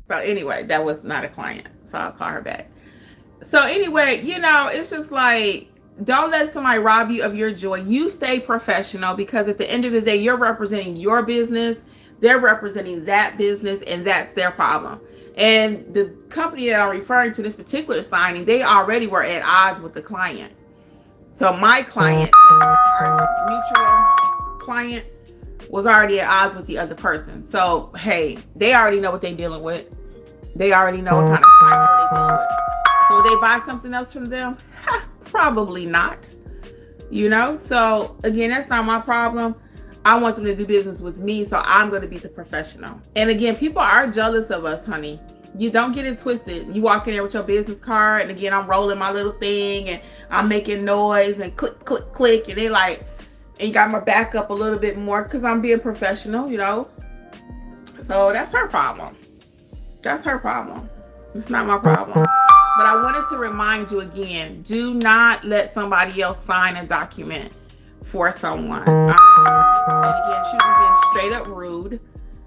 So anyway, that was not a client, so I'll call her back. So anyway, it's just like, don't let somebody rob you of your joy. You stay professional, because at the end of the day, you're representing your business. They're representing that business, and that's their problem. And the company that I'm referring to, this particular signing, they already were at odds with the client. So my client, our mutual client, was already at odds with the other person. So hey, they already know what they're dealing with. They already know what kind of cycle they're dealing with. So would they buy something else from them? Probably not. So again, that's not my problem. I want them to do business with me, so I'm going to be the professional. And again, people are jealous of us, honey. You don't get it twisted. You walk in there with your business card, and again, I'm rolling my little thing, and I'm making noise, and click, click, click, and they like, and you got my back up a little bit more because I'm being professional, So that's her problem. That's her problem. It's not my problem. But I wanted to remind you again, do not let somebody else sign a document for someone. And again, she was being straight up rude.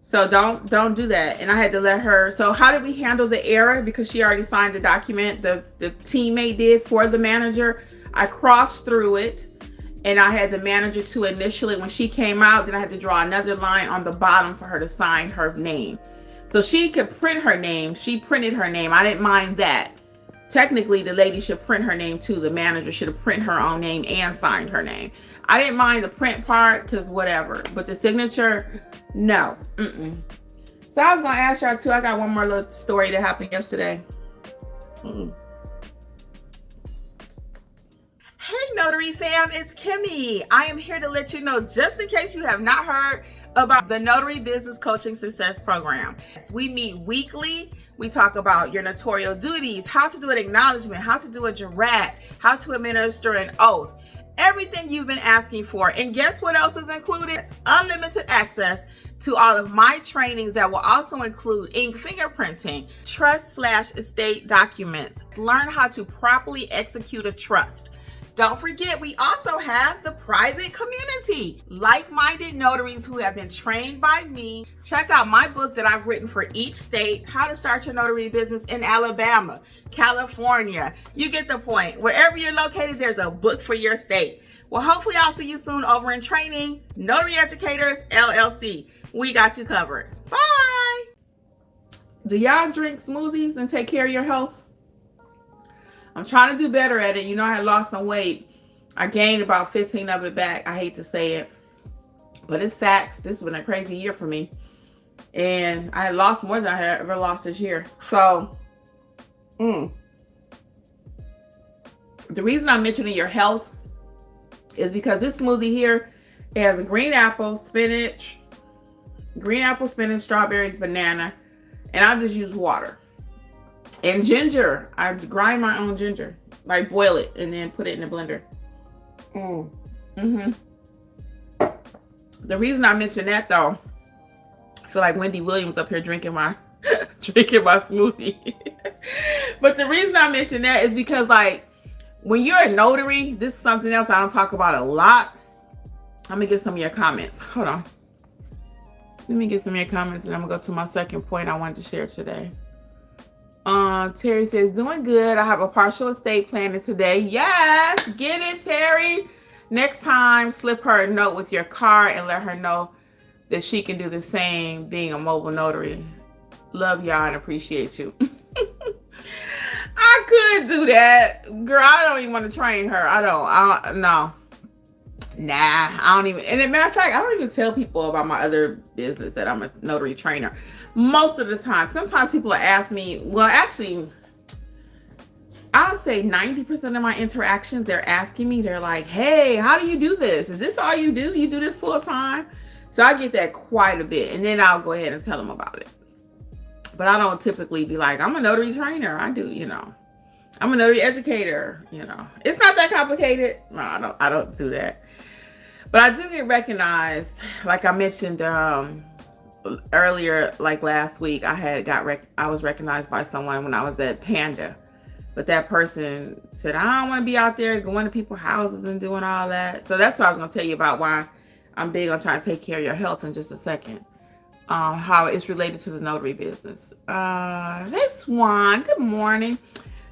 So don't do that. And I had to let her. So how did we handle the error? Because she already signed the document, the teammate did for the manager. I crossed through it, and I had the manager to initial it when she came out. Then I had to draw another line on the bottom for her to sign her name. So she could print her name. She printed her name. I didn't mind that. Technically, the lady should print her name too. The manager should have printed her own name and signed her name. I didn't mind the print part because whatever. But the signature, no. So I was going to ask y'all too. I got one more little story that happened yesterday. Hey Notary fam, it's Kimmi. I am here to let you know, just in case you have not heard about the Notary Business Coaching Success Program. We meet weekly. We talk about your notarial duties, how to do an acknowledgement, how to do a jurat, how to administer an oath, everything you've been asking for. And guess what else is included? Unlimited access to all of my trainings that will also include ink fingerprinting, trust/estate documents, learn how to properly execute a trust. Don't forget, we also have the private community, like-minded notaries who have been trained by me. Check out my book that I've written for each state, How to Start Your Notary Business in Alabama, California. You get the point. Wherever you're located, there's a book for your state. Well, hopefully I'll see you soon over in training. Notary Educators, LLC. We got you covered. Bye. Do y'all drink smoothies and take care of your health? I'm trying to do better at it. I had lost some weight. I gained about 15 of it back. I hate to say it, but it's facts. This has been a crazy year for me. And I had lost more than I had ever lost this year. So, the reason I'm mentioning your health is because this smoothie here has green apple, spinach, strawberries, banana, and I just use water. And ginger. I grind my own ginger. Like boil it and then put it in the blender. The reason I mention that though, I feel like Wendy Williams up here drinking my smoothie. But the reason I mention that is because like when you're a notary, this is something else I don't talk about a lot. Let me get some of your comments. Hold on. Let me get some of your comments and I'm gonna go to my second point I wanted to share today. Terry says, doing good. I have a partial estate planning today. Yes, get it, Terry. Next time, slip her a note with your card and let her know that she can do the same being a mobile notary. Love y'all and appreciate you. I could do that. Girl, I don't even want to train her. No. Nah, I don't even. And as a matter of fact, I don't even tell people about my other business that I'm a notary trainer. Most of the time. Sometimes people ask me, well, actually, I'll say 90% of my interactions, they're asking me, they're like, hey, how do you do this? Is this all you do? You do this full time? So I get that quite a bit. And then I'll go ahead and tell them about it. But I don't typically be like, I'm a notary trainer. I do, I'm a notary educator, It's not that complicated. No, I don't do that. But I do get recognized. Like I mentioned earlier, like last week, I was recognized by someone when I was at Panda. But that person said, I don't want to be out there going to people's houses and doing all that. So that's what I was going to tell you about why I'm big on trying to take care of your health in just a second. How it's related to the notary business. This one, good morning.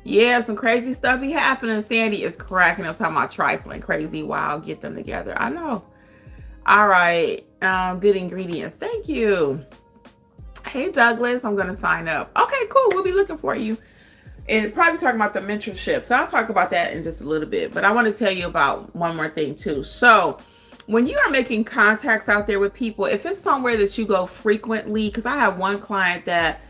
Yeah, some crazy stuff be happening. Sandy is cracking us talking about trifling, crazy, wild. Get them together. I know. All right. Good ingredients. Thank you. Hey, Douglas, I'm going to sign up. Okay, cool. We'll be looking for you. And probably talking about the mentorship. So I'll talk about that in just a little bit. But I want to tell you about one more thing too. So when you are making contacts out there with people, if it's somewhere that you go frequently, because I have one client that,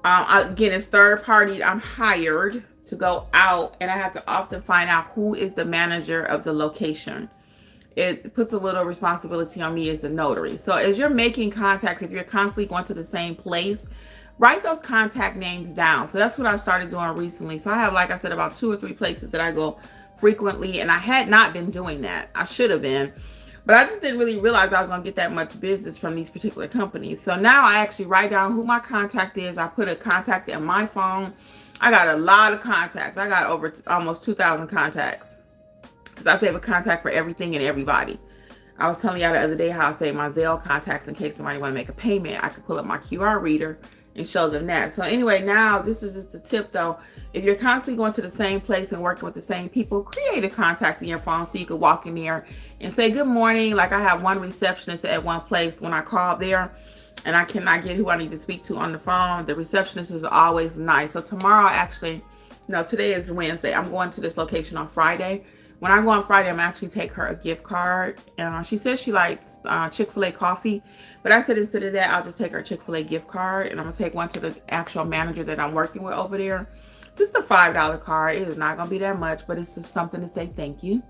again, it's third party. I'm hired to go out and I have to often find out who is the manager of the location. It puts a little responsibility on me as a notary. So as you're making contacts, if you're constantly going to the same place, write those contact names down. So that's what I started doing recently. So I have, like I said, about 2 or 3 places that I go frequently, and I had not been doing that. I should have been, but I just didn't really realize I was going to get that much business from these particular companies. So now I actually write down who my contact is. I put a contact in my phone. I got a lot of contacts. I got over almost 2,000 contacts because I save a contact for everything and everybody. I was telling y'all the other day how I save my Zelle contacts in case somebody want to make a payment. I could pull up my QR reader and show them that. So anyway, now this is just a tip though. If you're constantly going to the same place and working with the same people, create a contact in your phone so you could walk in there and say good morning. Like I have one receptionist at one place. When I call there and I cannot get who I need to speak to on the phone, the receptionist is always nice. So tomorrow, actually, no, today is Wednesday. I'm going to this location on Friday. When I go on Friday, I'm actually take her a gift card. She says she likes Chick-fil-A coffee. But I said instead of that, I'll just take her Chick-fil-A gift card. And I'm going to take one to the actual manager that I'm working with over there. Just a $5 card. It is not going to be that much, but it's just something to say thank you.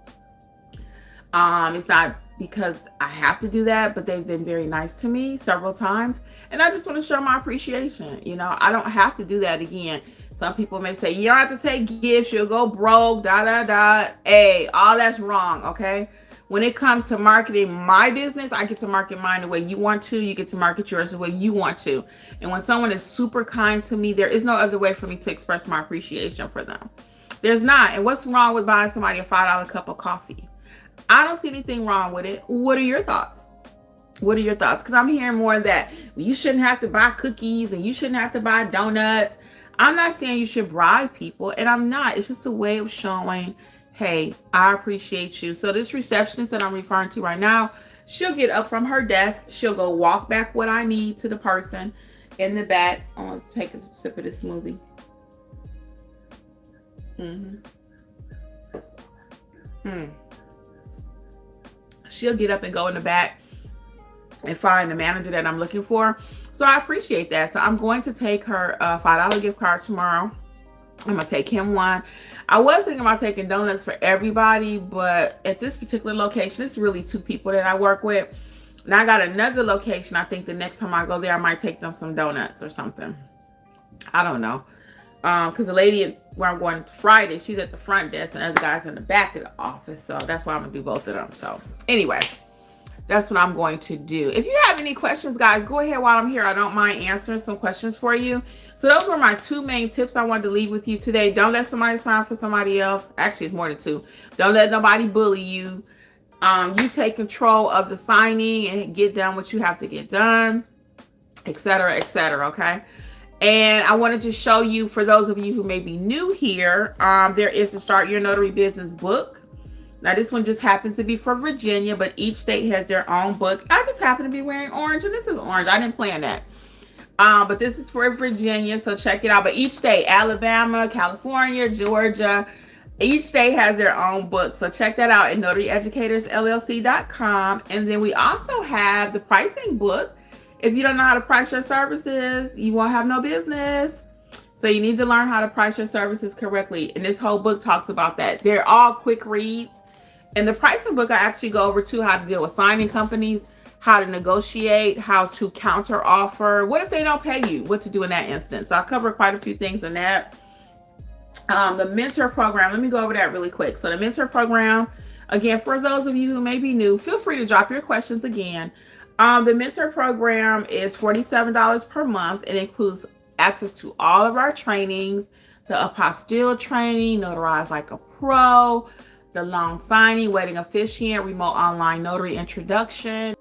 It's not because I have to do that, but they've been very nice to me several times. And I just want to show my appreciation. You know, I don't have to do that again. Some people may say, you don't have to take gifts, you'll go broke, Hey, all that's wrong, okay? When it comes to marketing my business, I get to market mine the way you want to. You get to market yours the way you want to. And when someone is super kind to me, there is no other way for me to express my appreciation for them. There's not. And what's wrong with buying somebody a $5 cup of coffee? I don't see anything wrong with it. What are your thoughts? What are your thoughts? Because I'm hearing more of that. You shouldn't have to buy cookies and you shouldn't have to buy donuts. I'm not saying you should bribe people, and I'm not. It's just a way of showing, hey, I appreciate you. So this receptionist that I'm referring to right now, she'll get up from her desk. She'll go walk back what I need to the person in the back. I'm going to take a sip of this smoothie. She'll get up and go in the back and find the manager that I'm looking for. So I appreciate that. So I'm going to take her a $5 gift card tomorrow. I'm going to take him one. I was thinking about taking donuts for everybody, but at this particular location, it's really 2 people that I work with. Now I got another location. I think the next time I go there, I might take them some donuts or something. I don't know. Because the lady where I'm going Friday, she's at the front desk and the other guy's in the back of the office. So that's why I'm going to do both of them. So anyway. That's what I'm going to do. If you have any questions, guys, go ahead while I'm here. I don't mind answering some questions for you. So those were my 2 main tips I wanted to leave with you today. Don't let somebody sign for somebody else. Actually, it's more than 2. Don't let nobody bully you. You take control of the signing and get done what you have to get done, etc., okay? And I wanted to show you, for those of you who may be new here, there is the Start Your Notary Business book. Now, this one just happens to be for Virginia, but each state has their own book. I just happen to be wearing orange, and this is orange. I didn't plan that. But this is for Virginia, so check it out. But each state, Alabama, California, Georgia, each state has their own book. So check that out at notaryeducatorsllc.com. And then we also have the pricing book. If you don't know how to price your services, you won't have no business. So you need to learn how to price your services correctly. And this whole book talks about that. They're all quick reads. In the pricing book, I actually go over too how to deal with signing companies, how to negotiate, how to counter offer. What if they don't pay you? What to do in that instance? So I cover quite a few things in that. The mentor program, let me go over that really quick. So the mentor program, again, for those of you who may be new, feel free to drop your questions again. The mentor program is $47 per month. It includes access to all of our trainings, the apostille training, notarize like a pro, the long signing, wedding officiant, remote online notary introduction,